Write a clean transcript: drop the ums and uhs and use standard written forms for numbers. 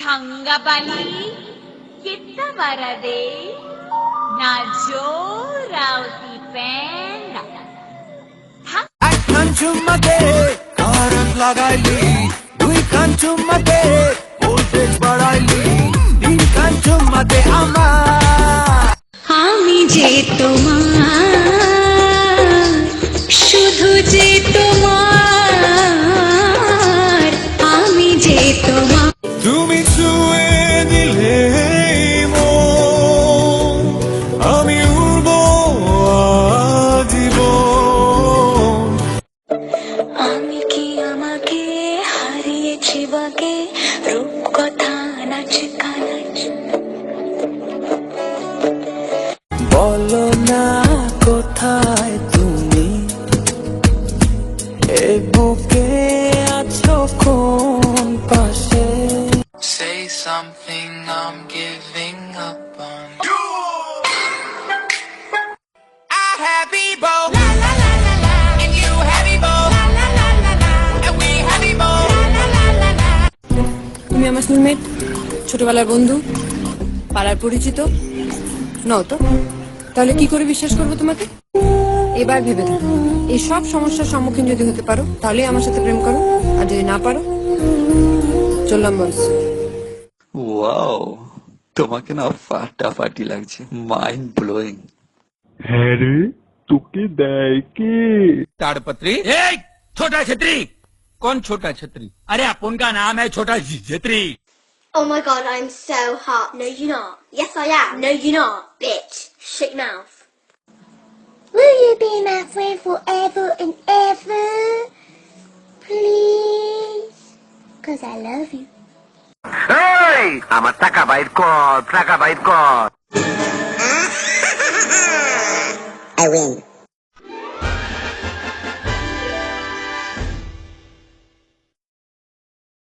Thangabali, Kitta Varade, Najorauti Penda. একখান চুম্মাতে current লাগাইলি, দুই খান চুম্মাতে voltage বাড়াইলি, তিন খান চুম্মাতে আমার আমি যে তোমার, শুধু যে তোমার, আমি যে তোমার। তুমি ছুঁয়ে দিলে মন, আমি উড়ব জীবন। আমি কি আমাকে হারিয়েছি বাকে, রূপকথা নাচ কানাচ। বলো না কোথায় তুমি, এ বুকে আছো কোন পাশে। Say something, I'm giving up on you. I happy bow, la la la la la, and you happy bow, la la la la la, and we happy bow, la la la la la. তুমি আমার schoolmate, ছোটবেলার বন্ধু, পাড়ার পরিচিত নও তো? তাহলে কি করে বিশ্বাস করবো তোমাকে? এবার ভেবে দেখো, এই সব সমস্যার সম্মুখীন যদি হতে পারো তাহলে আমার সাথে প্রেম করো, আর যদি না পারো চললাম বস। ওয়াও, তোমাকে না ফাটাফাটি লাগছে, মাইন্ড ব্লোয়িং। হ্যাঁ রে, তোকে দেয় কে? ताड़पत्री। छोटा छतरी। कौन छोटा छतरी? अरे अपन का नाम है छोटा छतरी। Oh my god, I'm so hot. No, you're not. Yes, I am. No, you're not. Bitch. Shut your mouth. Will you be my friend forever and ever? Please? Because I love you. Hey! আমার টাকা বাইর কর, টাকা বাইর কর। I win.